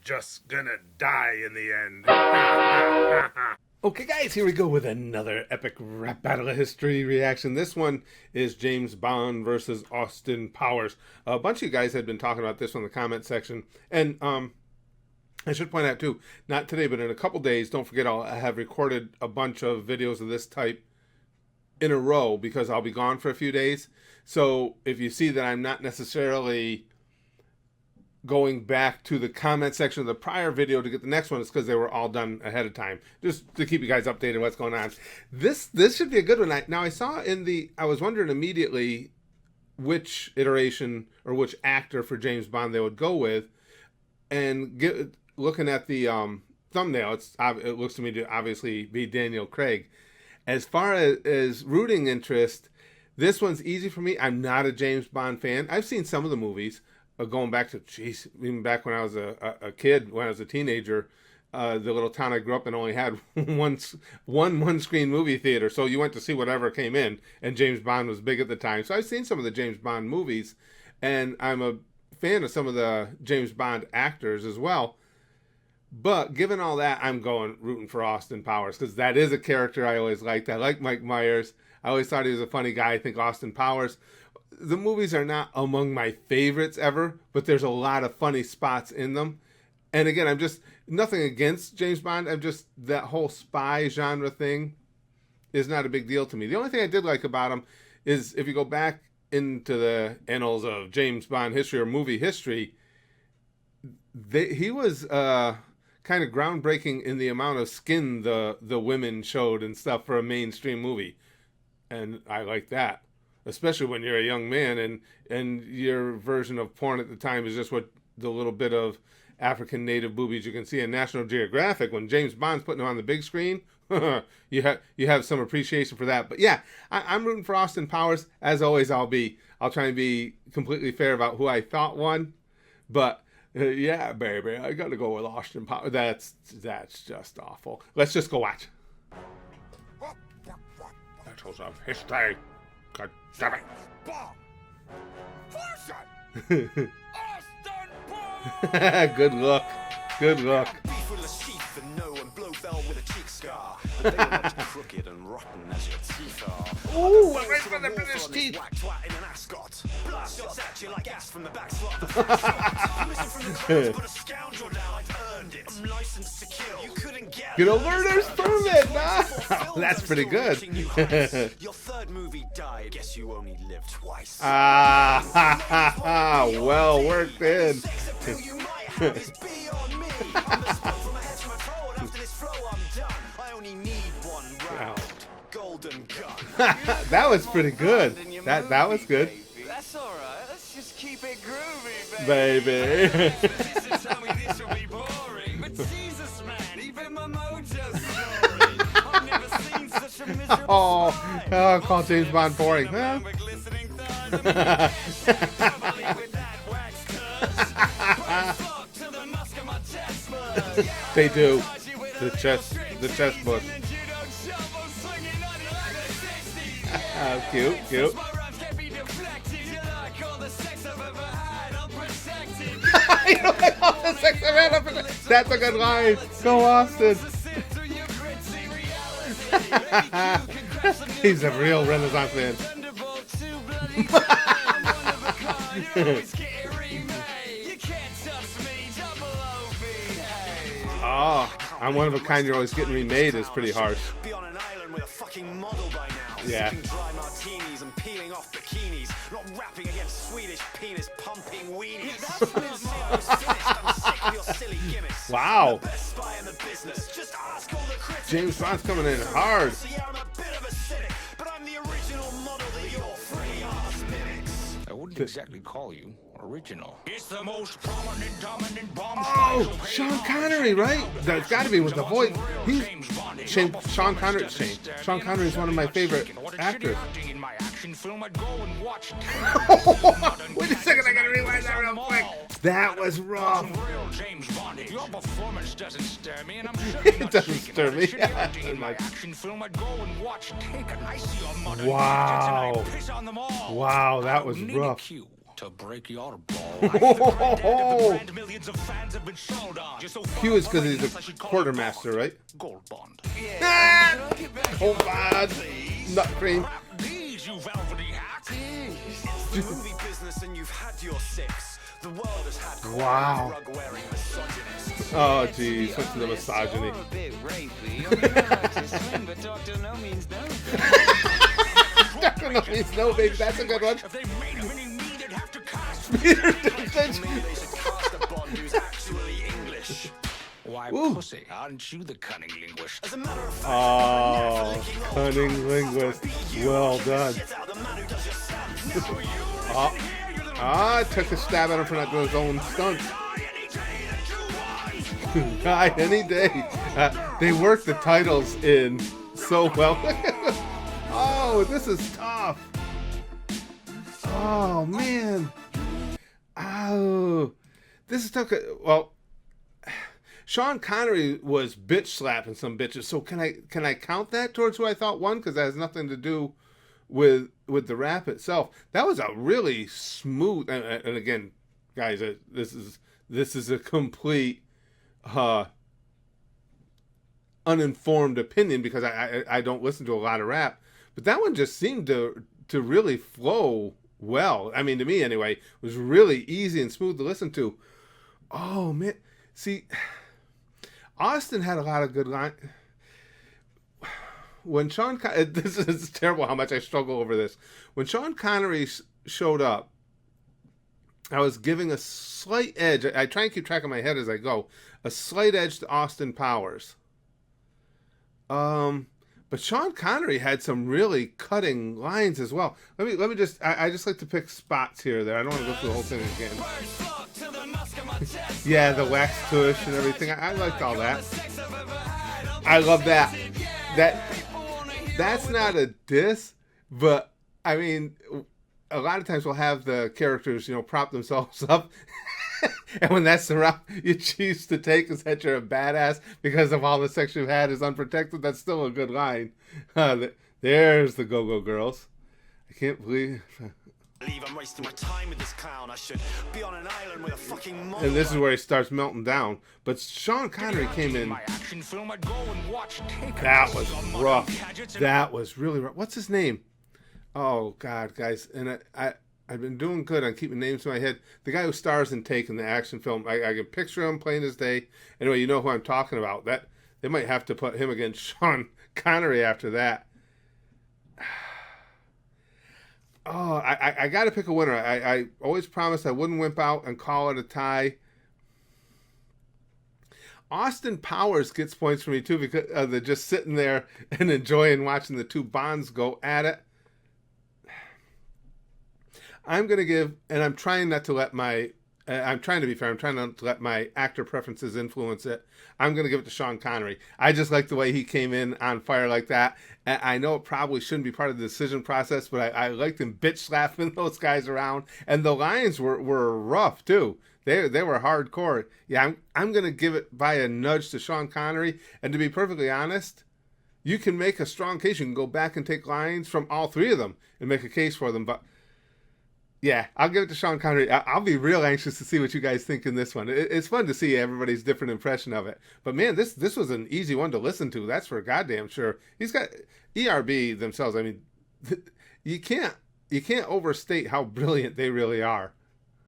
just gonna die in the end. Okay, guys, here we go with another epic rap battle of history reaction. This one is James Bond versus Austin Powers. A bunch of you guys had been talking about this in the comment section. And I should point out, too, not today, but in a couple days, don't forget, I have recorded a bunch of videos of this type in a row because I'll be gone for a few days. So if you see that I'm not necessarily going back to the comment section of the prior video to get the next one, it's because they were all done ahead of time, just to keep you guys updated on what's going on. This should be a good one. I saw I was wondering immediately which iteration or which actor for James Bond they would go with, and looking at the thumbnail, it looks to me to obviously be Daniel Craig. As far as rooting interest, this one's easy for me. I'm not a James Bond fan. I've seen some of the movies. Going back to, even back when I was a kid, when I was a teenager, the little town I grew up in only had one screen movie theater. So you went to see whatever came in, and James Bond was big at the time. So I've seen some of the James Bond movies, and I'm a fan of some of the James Bond actors as well. But given all that, I'm rooting for Austin Powers, because that is a character I always liked. I like Mike Myers. I always thought he was a funny guy. I think Austin Powers, the movies are not among my favorites ever, but there's a lot of funny spots in them. And again, I'm just nothing against James Bond. I'm just, that whole spy genre thing is not a big deal to me. The only thing I did like about him is, if you go back into the annals of James Bond history or movie history, he was kind of groundbreaking in the amount of skin the women showed and stuff for a mainstream movie. And I like that. Especially when you're a young man and your version of porn at the time is just what the little bit of African native boobies you can see in National Geographic. When James Bond's putting them on the big screen, you have some appreciation for that. But yeah, I'm rooting for Austin Powers. As always, I'll try and be completely fair about who I thought won. But yeah, baby, I got to go with Austin Powers. That's just awful. Let's just go watch. That was a history. God damn it. Good look. Good look. Ooh, I'm right for the British teeth. Get a learner's permit, nah? That's pretty good. Your third movie died. Guess you only lived twice. Well worked in. Wow. That was pretty good. That was good. That's all right. Let's just keep it groovy, baby. Oh, call James Bond boring. Huh? They do. The chest bush. Cute. You know, like all the sex I've had up in it. That's a good line. Go, Austin. He's a real Renaissance man. Oh, I'm one of a kind. You're always getting remade is pretty harsh. Yeah. And peeling off bikinis, not rapping against Swedish penis pumping weenies. Wow. James Bond's coming in hard. I wouldn't exactly call you original. It's the most prominent, dominant bomb. Oh, Sean Connery, right? That's got to be with the voice. Sean Connery. Sean Connery is one of my favorite actors. Wait a second, I gotta rewind that real quick. That was rough. Your performance doesn't stir me, and I'm sure it doesn't stir me. Wow. Wow, that was rough. to break your balls. Millions of fans have been sold on. He was because he's a quartermaster, right? Gold Bond. Gold Bond. Nut cream. These, you velvety hack. The movie business and you've had your six. The world has had Wow. rug-wearing misogynists. Oh, geez. What's the misogyny? A bit rapey. I mean, I like to swing, but doctor no means no. Doctor no means no, baby. That's a good one. If they made a mini me, they'd have to cast. Peter Maybe Dinklage. they should cast a Bond who's actually English. Why, Ooh. pussy, aren't you the cunning linguist? As a matter of fact, Oh, cunning linguist. Well done. the man who does your stunts. Took a stab at him for not doing his own stunts. Guy, any day. They work the titles in so well. Oh, this is tough. Oh, man. Oh, this is tough. Well, Sean Connery was bitch slapping some bitches. So can I count that towards who I thought won? Because that has nothing to do with the rap itself. That was a really smooth. And again, guys, this is a complete uninformed opinion because I don't listen to a lot of rap. But that one just seemed to really flow well. I mean, to me anyway, it was really easy and smooth to listen to. Oh man, see, Austin had a lot of good lines. When this is terrible how much I struggle over this. When Sean Connery showed up, I was giving a slight edge. I try and keep track of my head as I go. A slight edge to Austin Powers. But Sean Connery had some really cutting lines as well. Let me just. I just like to pick spots here or there. I don't want to go through the whole thing again. Yeah, the wax tush and everything. I liked all that. I love that. That's not a diss, but I mean, a lot of times we'll have the characters, prop themselves up. And when that's the route you choose to take is that you're a badass because of all the sex you've had is unprotected, that's still a good line. There's the Go-Go Girls. I can't believe... I'm wasting my time with this clown. I should be on an island with a fucking monster. And this is where he starts melting down. But Sean Connery came in... My action film, I'd go and watch Taken. That was rough. That was really rough. What's his name? Oh, God, guys. And I've been doing good on keeping names in my head. The guy who stars in Taken, the action film, I can picture him plain as day. Anyway, you know who I'm talking about. That they might have to put him against Sean Connery after that. Oh, I got to pick a winner. I always promised I wouldn't wimp out and call it a tie. Austin Powers gets points for me too because they're just sitting there and enjoying watching the two Bonds go at it. I'm going to give, and I'm trying not to let I'm trying to be fair. I'm trying not to let my actor preferences influence it. I'm going to give it to Sean Connery. I just like the way he came in on fire like that. And I know it probably shouldn't be part of the decision process, but I liked him bitch slapping those guys around. And the lines were rough too. They were hardcore. Yeah, I'm going to give it by a nudge to Sean Connery. And to be perfectly honest, you can make a strong case. You can go back and take lines from all three of them and make a case for them. But yeah, I'll give it to Sean Connery. I'll be real anxious to see what you guys think in this one. It's fun to see everybody's different impression of it. But man, this was an easy one to listen to. That's for goddamn sure. He's got ERB themselves. I mean, you can't overstate how brilliant they really are.